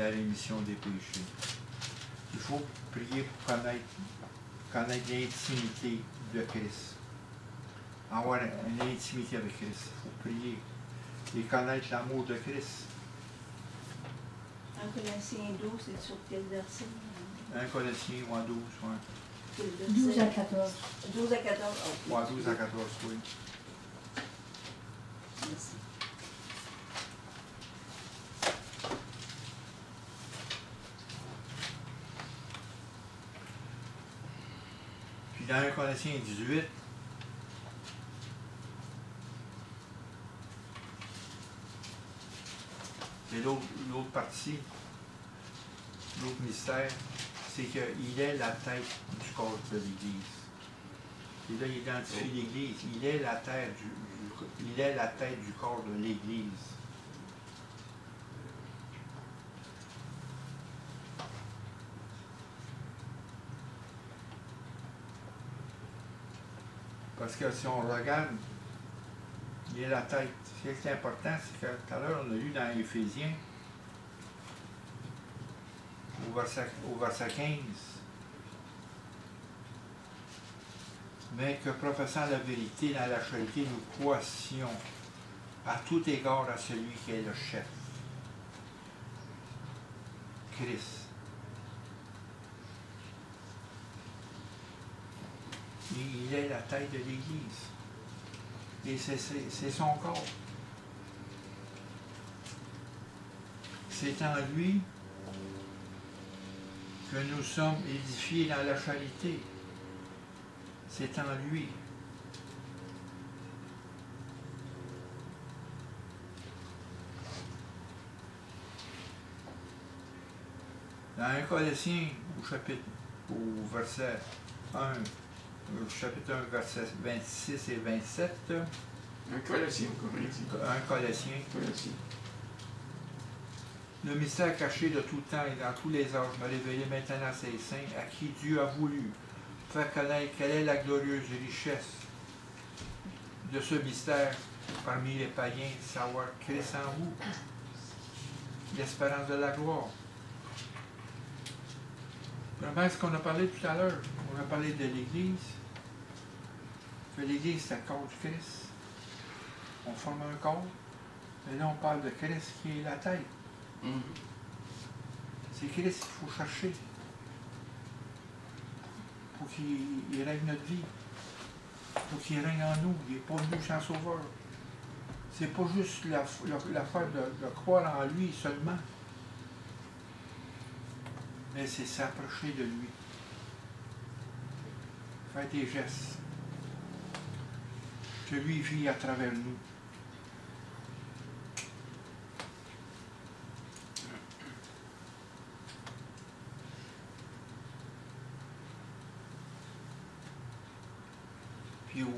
la rémission des péchés. Il faut prier pour connaître l'intimité de Christ. Avoir une intimité avec Christ. Il faut prier et connaître l'amour de Christ. 1 Corinthiens 12, c'est sur quel verset? 1 Corinthiens ou en 12, oui. 12 à 14. 12 à 14. Oh, Ouais, 12 à 14, oui. merci. Puis dans 1 Corinthiens 18, c'est l'autre partie, l'autre mystère, c'est qu'il est la tête du corps de l'Église. Et là, il identifie l'Église. Il est la tête du corps de l'Église. Parce que si on regarde, il est la tête. Ce qui est important, c'est que tout à l'heure, on a lu dans Éphésiens, au verset 15, mais que professant la vérité dans la charité, nous croissions à tout égard à celui qui est le chef, Christ. Il est la tête de l'Église. Et c'est son corps. C'est en lui que nous sommes édifiés dans la charité. C'est en lui. Dans 1 Colossiens, au verset 1, au chapitre 1, verset 26 et 27. Un Colossien ou Corinthien? Un Colossien. Le mystère caché de tout temps et dans tous les âges m'a révélé maintenant à ses saints, à qui Dieu a voulu faire connaître quelle est la glorieuse richesse de ce mystère parmi les païens, savoir Christ en vous, l'espérance de la gloire. Vraiment, ce qu'on a parlé tout à l'heure, on a parlé de l'Église, que l'Église c'est le corps du Christ. On forme un corps, et là on parle de Christ qui est la tête. C'est Christ qu'il faut chercher pour qu'il règne notre vie, pour qu'il règne en nous. Il n'est pas venu sans sauveur. C'est pas juste l'affaire de croire en lui seulement, mais c'est s'approcher de lui, faire des gestes, que lui vit à travers nous. Puis au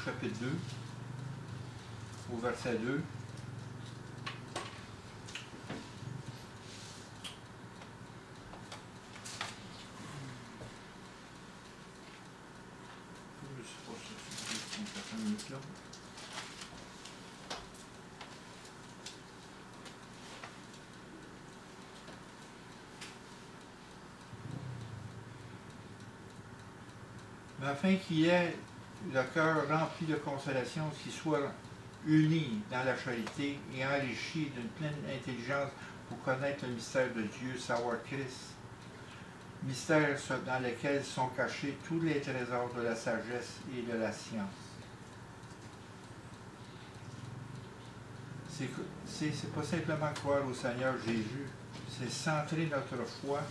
chapitre 2, au verset 2, mais afin qu'il ait le cœur rempli de consolation, qu'il soit uni dans la charité et enrichi d'une pleine intelligence pour connaître le mystère de Dieu, savoir Christ, mystère dans lequel sont cachés tous les trésors de la sagesse et de la science. C'est pas simplement croire au Seigneur Jésus, c'est centrer notre foi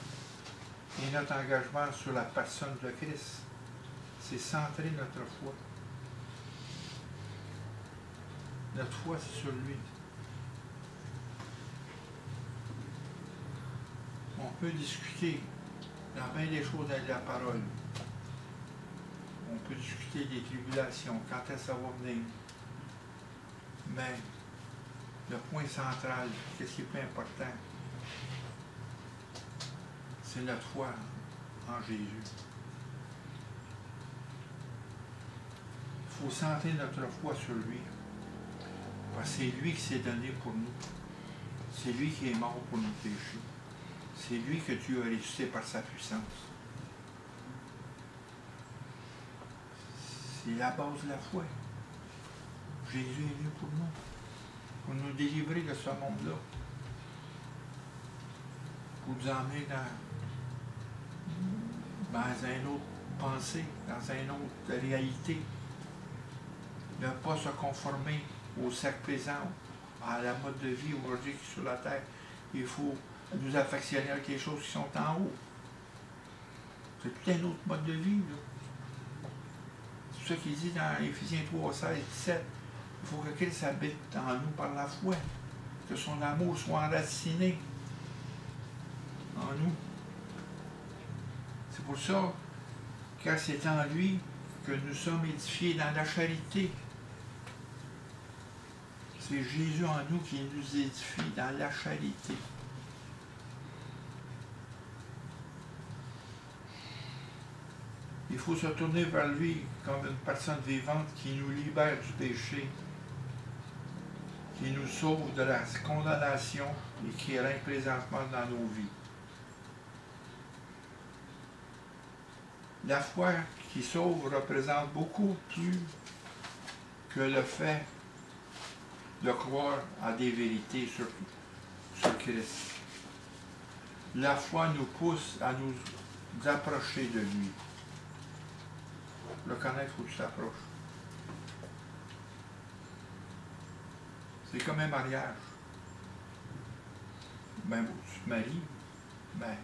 et notre engagement sur la personne de Christ. C'est centrer notre foi. Notre foi, c'est sur lui. On peut discuter dans bien des choses dans la parole. On peut discuter des tribulations, quand est-ce que ça va venir. Mais le point central, qu'est-ce qui est plus important? C'est notre foi en Jésus. Il faut centrer notre foi sur lui Parce que c'est lui qui s'est donné pour nous. C'est lui qui est mort pour nos péchés. C'est lui que Dieu a ressuscité par sa puissance. C'est la base de la foi. Jésus est venu pour nous délivrer de ce monde-là, pour nous emmener dans une autre pensée, dans une autre réalité. Ne pas se conformer au cercle présent, à la mode de vie aujourd'hui qui est sur la terre. Il faut nous affectionner avec les choses qui sont en haut. C'est tout un autre mode de vie, là. C'est ça qu'il dit dans Éphésiens 3, 16, 17. Il faut que Christ habite en nous par la foi. Que son amour soit enraciné en nous. C'est pour ça, car c'est en lui que nous sommes édifiés dans la charité. C'est Jésus en nous qui nous édifie dans la charité. Il faut se tourner vers lui comme une personne vivante qui nous libère du péché, qui nous sauve de la condamnation et qui règne présentement dans nos vies. La foi qui sauve représente beaucoup plus que le fait de croire à des vérités sur Christ. La foi nous pousse à nous approcher de lui. Le connaître, il faut que tu t'approches. C'est comme un mariage. Ben, tu te maries, ben,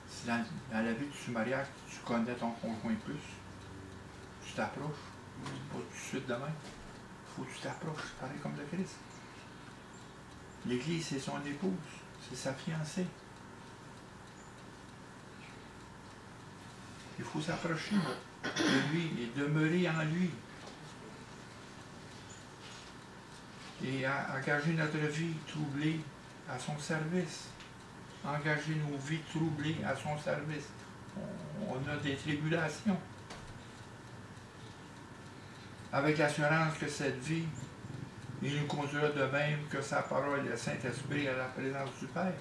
si dans la vie du mariage, tu connais ton conjoint plus, tu t'approches. Pas tout de suite demain. Il faut que tu t'approches, c'est pareil comme le Christ. L'Église, c'est son épouse, c'est sa fiancée. Il faut s'approcher de lui et demeurer en lui. Et engager notre vie troublée à son service. Engager nos vies troublées à son service. On a des tribulations. Avec l'assurance que cette vie, il nous conduira de même que sa parole et le Saint-Esprit à la présence du Père.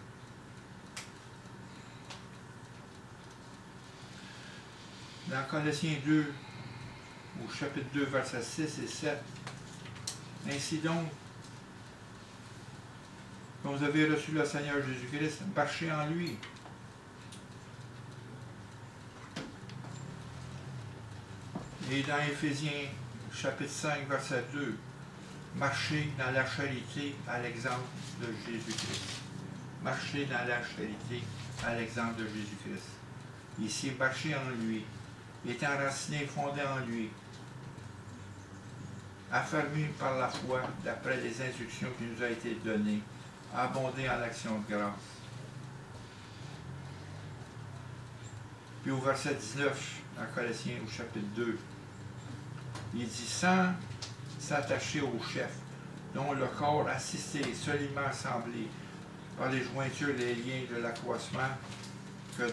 Dans Colossiens 2, au chapitre 2, versets 6 et 7, ainsi donc, quand vous avez reçu le Seigneur Jésus-Christ, marchez en lui. Et dans Éphésiens, chapitre 5, verset 2, marchez dans la charité à l'exemple de Jésus-Christ. Marchez dans la charité à l'exemple de Jésus-Christ. Ici, marchez en lui, étant enraciné, fondé en lui, affermi par la foi, d'après les instructions qui nous ont été données, abondé en action de grâce. Puis au verset 19, en Colossiens, au chapitre 2, il dit, sans s'attacher au chef, dont le corps assisté et solidement assemblé par les jointures et les liens de l'accroissement que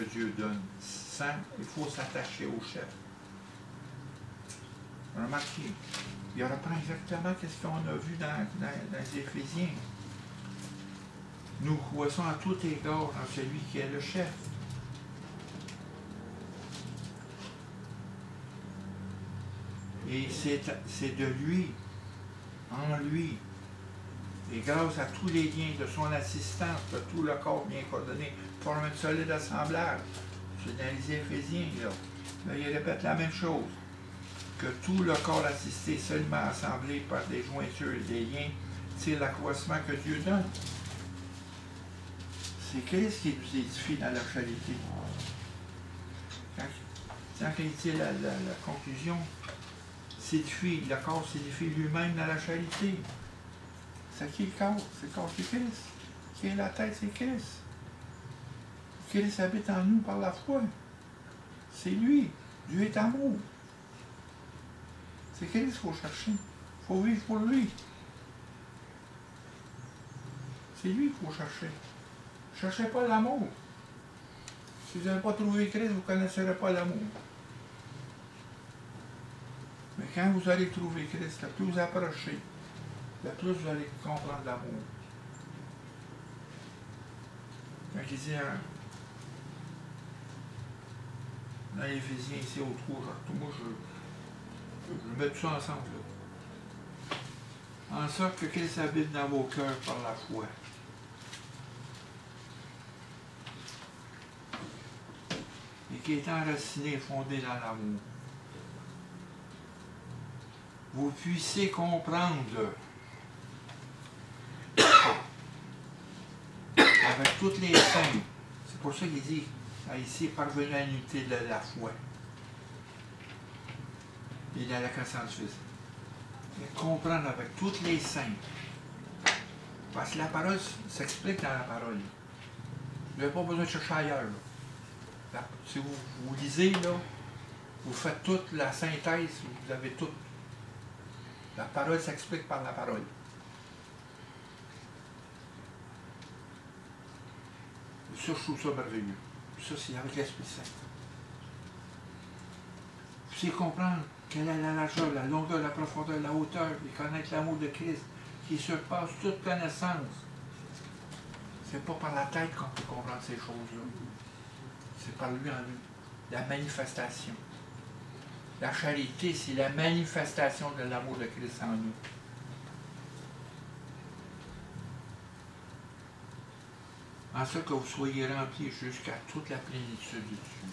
Dieu donne. Sans, il faut s'attacher au chef. Remarquez, il reprend exactement ce qu'on a vu dans les Éphésiens. Nous croissons à tout égard en celui qui est le chef. Et c'est de lui, en lui, et grâce à tous les liens de son assistance, que tout le corps bien coordonné forme un solide assemblage. C'est dans les Éphésiens, là, il répète la même chose. Que tout le corps assisté, seulement assemblé par des jointures et des liens, c'est l'accroissement que Dieu donne. C'est Christ qui nous édifie dans la charité. Quand il dit la conclusion, le corps s'édifie lui-même dans la charité. C'est qui le corps? C'est le corps de Christ. Qui est la tête? C'est Christ. Christ habite en nous par la foi. C'est lui. Dieu est amour. C'est Christ qu'il faut chercher. Il faut vivre pour lui. C'est lui qu'il faut chercher. Ne cherchez pas l'amour. Si vous n'avez pas trouvé Christ, vous ne connaîtrez pas l'amour. Mais Et quand vous allez trouver Christ, le plus vous approchez, le plus vous allez comprendre l'amour. Quand il dit dans Éphésiens ici au 3, moi je mets tout ça ensemble. Là. En sorte que Christ habite dans vos cœurs par la foi. Et qui est enraciné et fondé dans l'amour. Vous puissiez comprendre avec toutes les saints. C'est pour ça qu'il dit ici, parvenez à l'unité de la foi. Et dans la connaissance du Fils. Comprendre avec toutes les saints. Parce que la parole s'explique dans la parole. Vous n'avez pas besoin de chercher ailleurs. Là. Si vous lisez, là, vous faites toute la synthèse, vous avez tout. La parole s'explique par la parole. Ça, je trouve ça merveilleux. Ça, c'est avec l'Esprit Saint. Vous pouvez comprendre quelle est la largeur, la longueur, la profondeur, la hauteur, et connaître l'amour de Christ qui surpasse toute connaissance. C'est pas par la tête qu'on peut comprendre ces choses-là. C'est par lui en nous. La manifestation. La charité, c'est la manifestation de l'amour de Christ en nous. En sorte que vous soyez remplis jusqu'à toute la plénitude de Dieu.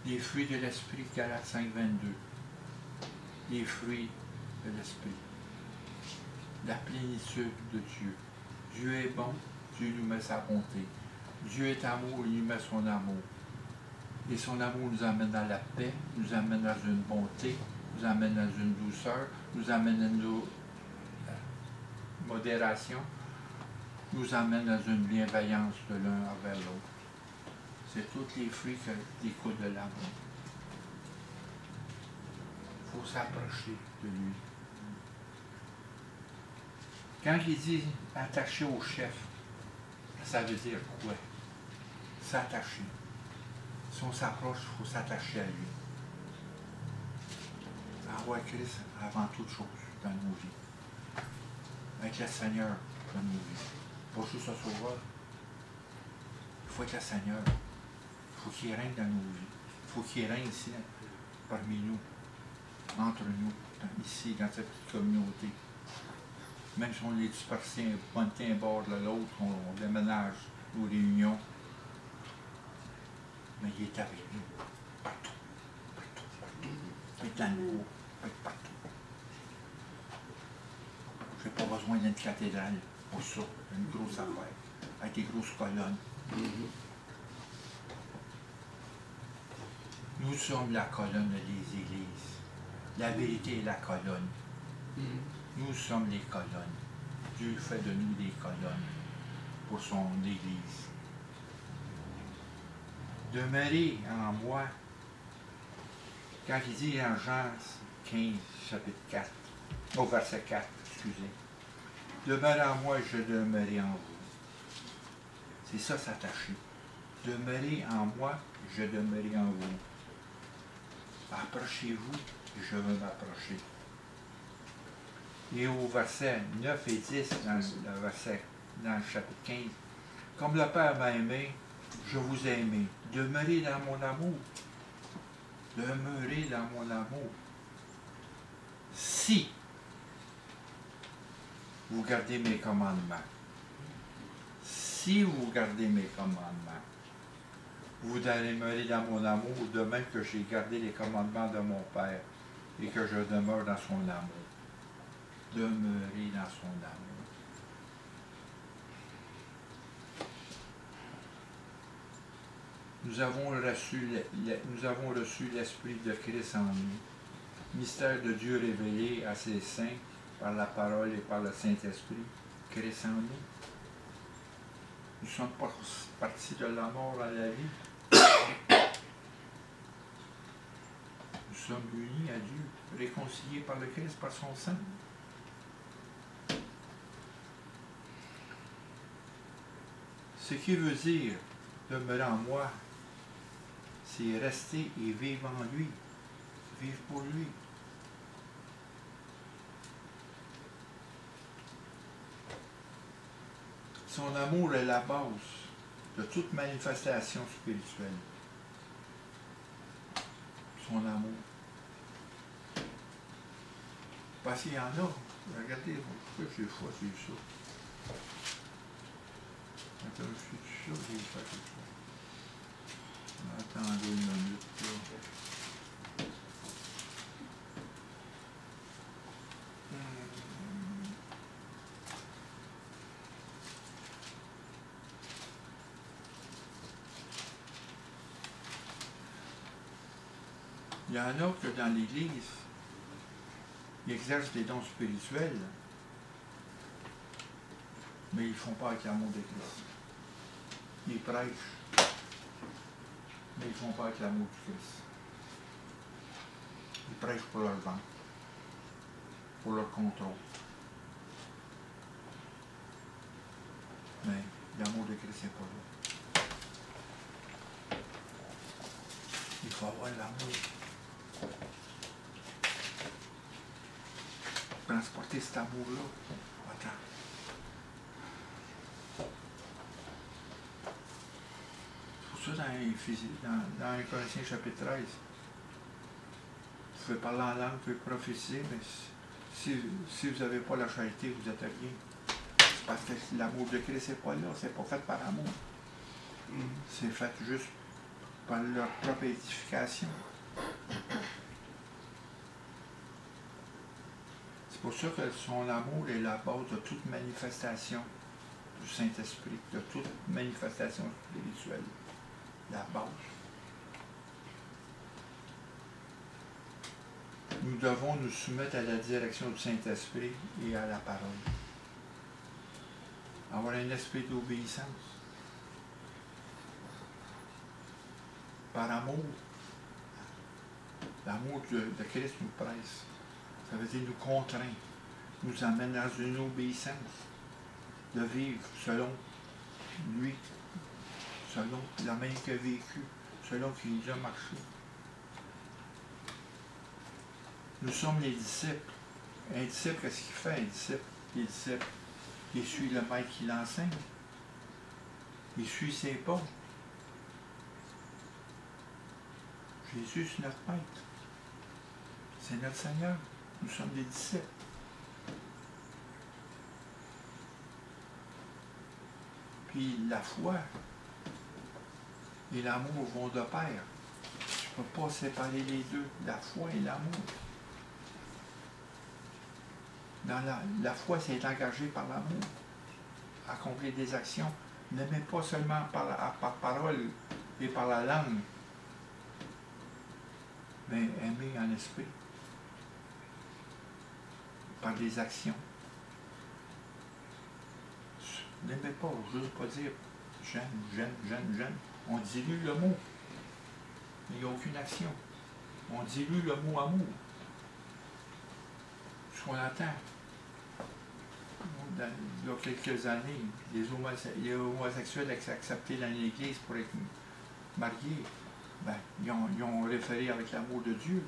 Les fruits de l'Esprit, Galates 5, 22. Les fruits de l'Esprit. La plénitude de Dieu. Dieu est bon, Dieu nous met sa bonté. Dieu est amour, il nous met son amour. Et son amour nous amène dans la paix, nous amène dans une bonté, nous amène dans une douceur, nous amène dans une modération, nous amène dans une bienveillance de l'un envers l'autre. C'est tous les fruits qui découlent de l'amour. Il faut s'approcher de lui. Quand il dit attaché au chef, ça veut dire quoi? S'attacher. Si on s'approche, il faut s'attacher à lui. Avoir Christ avant toute chose dans nos vies. Être le Seigneur dans nos vies. Pas juste un sauveur. Il faut être le Seigneur. Il faut qu'il règne dans nos vies. Il faut qu'il règne ici, parmi nous, entre nous, ici, dans cette petite communauté. Même si on est dispersés un bord de l'autre, on déménage nos réunions. Mais il est avec nous, partout, partout, partout. Il est dans nous, il est partout. Je n'ai pas besoin d'une cathédrale pour ça, une grosse affaire, avec des grosses colonnes. Nous sommes la colonne des églises. La vérité est la colonne. Nous sommes les colonnes. Dieu fait de nous des colonnes pour son Église. Demeurez en moi. Quand il dit en Jean 15, chapitre 4, au verset 4, excusez. Demeurez en moi, je demeurerai en vous. C'est ça s'attacher. Demeurez en moi, je demeurerai en vous. Approchez-vous, je veux m'approcher. Et au verset 9 et 10, dans le chapitre 15, comme le Père m'a aimé, je vous ai aimé. Demeurez dans mon amour. Demeurez dans mon amour. Si vous gardez mes commandements, si vous gardez mes commandements, vous demeurez dans mon amour, de même que j'ai gardé les commandements de mon Père et que je demeure dans son amour. Demeurez dans son amour. Nous avons reçu l'Esprit de Christ en nous, mystère de Dieu révélé à ses saints par la parole et par le Saint-Esprit, Christ en nous. Nous sommes partis de la mort à la vie. Nous sommes unis à Dieu, réconciliés par le Christ, par son sang. Ce qui veut dire demeurer en moi, c'est rester et vivre en lui, vivre pour lui. Son amour est la base de toute manifestation spirituelle. Son amour. Parce qu'il y en a. Regardez, pourquoi j'ai choisi ça? Attends, je suis sûr que j'ai fait quelque chose. Attendez une minute, là. Il y en a que dans l'Église, ils exercent des dons spirituels, mais ils ne font pas avec l'amour de Christ. Ils prêchent, mais ils ne font pas avec l'amour de Christ. Ils prêchent pour leur ventre, pour leur contrôle. Mais l'amour de Christ n'est pas là. Il faut avoir l'amour. Transporter cet amour-là. Attends. C'est pour ça dans 1 Corinthiens chapitre 13, vous pouvez parler en langue, vous pouvez prophétiser, mais si vous n'avez pas la charité, vous êtes rien. C'est parce que l'amour de Christ n'est pas là, c'est pas fait par amour. C'est fait juste par leur propre édification. C'est pour ça que son amour est la base de toute manifestation du Saint-Esprit, de toute manifestation spirituelle. La base. Nous devons nous soumettre à la direction du Saint-Esprit et à la parole. Avoir un esprit d'obéissance. Par amour. L'amour de Christ nous presse. Ça veut dire nous contraint, nous amène dans une obéissance, de vivre selon lui, selon la même qu'il a vécu, selon qu'il nous a marché. Nous sommes les disciples. Un disciple, qu'est-ce qu'il fait, un disciple? Les disciples, il suit le maître qui l'enseigne. Il suit ses pas. Jésus, c'est notre maître. C'est notre Seigneur. Nous sommes des disciples. Puis la foi et l'amour vont de pair. Je ne peux pas séparer les deux, la foi et l'amour. Dans la foi, c'est engagé par l'amour. Accomplir des actions. N'aimez pas seulement par parole et par la langue, mais aimer en esprit. Par des actions. N'aimez pas, je ne veux pas dire j'aime. On dilue le mot. Mais il n'y a aucune action. On dilue le mot amour. Ce qu'on entend. Il y a quelques années, les homosexuels acceptés dans l'Église pour être mariés, ben, ils ont référé avec l'amour de Dieu.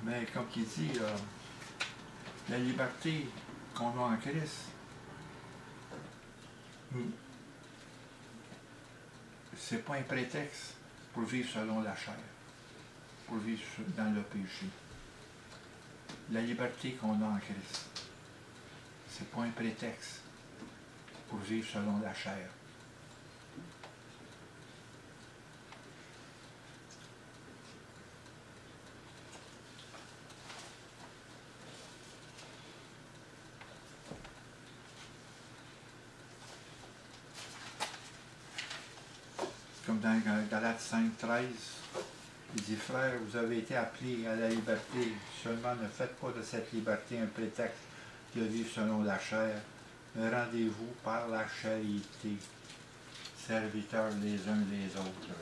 Mais comme il dit, la liberté qu'on a en Christ, c'est pas un prétexte pour vivre selon la chair, pour vivre dans le péché. La liberté qu'on a en Christ, c'est pas un prétexte pour vivre selon la chair. Comme dans Galates 5:13, il dit, frères, vous avez été appelés à la liberté, seulement ne faites pas de cette liberté un prétexte de vivre selon la chair, mais rendez-vous par la charité, serviteurs les uns les autres.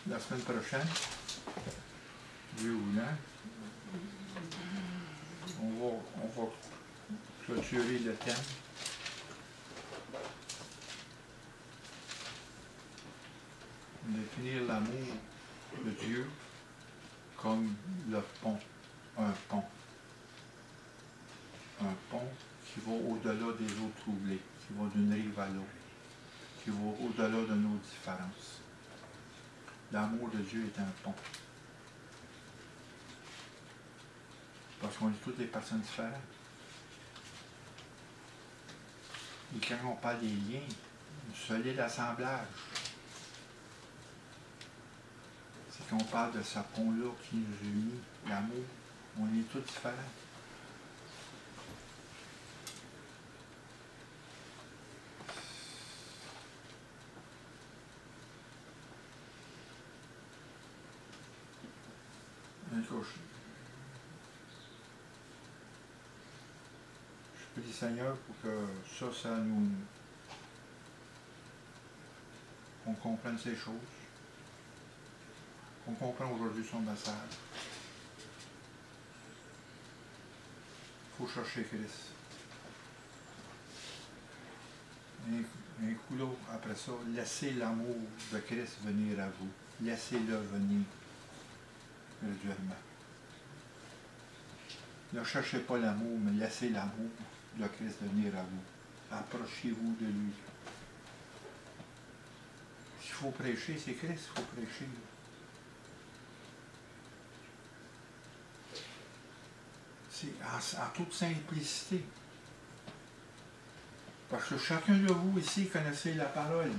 La semaine prochaine, Dieu voulant, on va clôturer le thème définir l'amour de Dieu comme le pont, un pont. Un pont qui va au-delà des eaux troublées, qui va d'une rive à l'autre, qui va au-delà de nos différences. L'amour de Dieu est un pont. Parce qu'on est toutes des personnes différentes. Et quand on parle des liens, un solide assemblage, c'est qu'on parle de ce pont-là qui nous unit, l'amour. On est tous différents. Je prie Seigneur pour que ça nous... qu'on comprenne ces choses. Qu'on comprenne aujourd'hui son message. Il faut chercher Christ. Un coup là, après ça, laissez l'amour de Christ venir à vous. Laissez-le venir graduellement. Ne cherchez pas l'amour, mais laissez l'amour de Christ venir à vous. Approchez-vous de lui. S'il faut prêcher, c'est Christ qu'il faut prêcher. C'est en toute simplicité. Parce que chacun de vous ici connaissez la parole.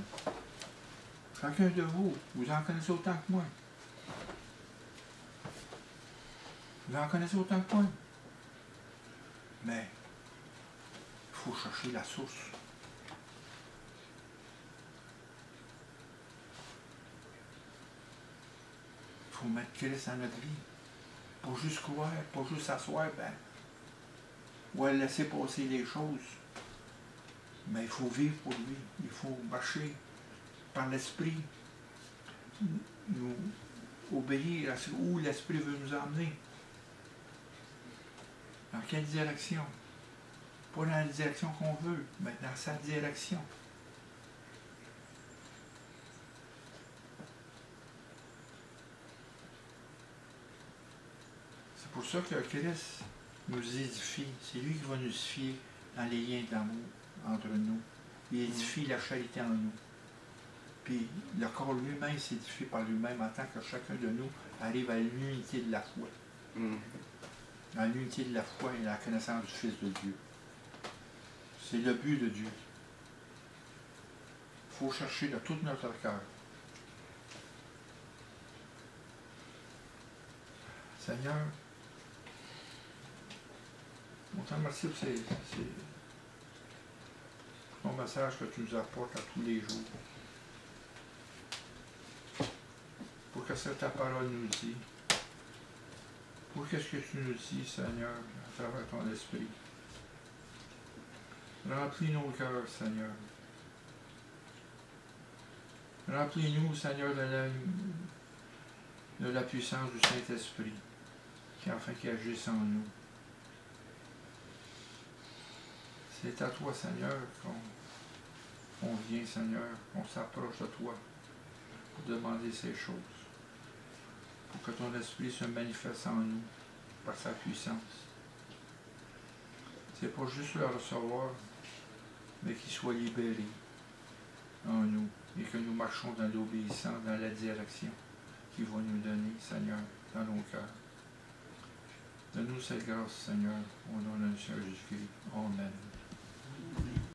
Chacun de vous, vous en connaissez autant que moi. Vous en connaissez autant que moi. Mais il faut chercher la source. Il faut mettre Christ dans notre vie. Pas juste croire, pas juste s'asseoir, ou laisser passer les choses. Mais il faut vivre pour lui. Il faut marcher par l'Esprit. Nous obéir à où l'Esprit veut nous emmener. Dans quelle direction? Pas dans la direction qu'on veut, mais dans sa direction. C'est pour ça que Christ nous édifie. C'est lui qui va nous édifier dans les liens d'amour entre nous. Il édifie la charité en nous. Puis le corps lui-même s'édifie par lui-même en tant que chacun de nous arrive à l'unité de la foi. Dans l'unité de la foi et la connaissance du Fils de Dieu. C'est le but de Dieu. Il faut chercher de tout notre cœur. Seigneur, on te remercie pour ton message que tu nous apportes à tous les jours. Pour que ta parole nous dit. Pour qu'est-ce que tu nous dis, Seigneur, à travers ton esprit. Remplis nos cœurs, Seigneur. Remplis-nous, Seigneur, de la puissance du Saint-Esprit, afin qu'il agisse en nous. C'est à toi, Seigneur, qu'on vient, Seigneur, qu'on s'approche de toi pour demander ces choses. Pour que ton esprit se manifeste en nous par sa puissance. C'est pas juste le recevoir, mais qu'il soit libéré en nous et que nous marchons dans l'obéissance, dans la direction qu'il va nous donner, Seigneur, dans nos cœurs. Donne-nous cette grâce, Seigneur, au nom de notre Seigneur Jésus-Christ. Amen.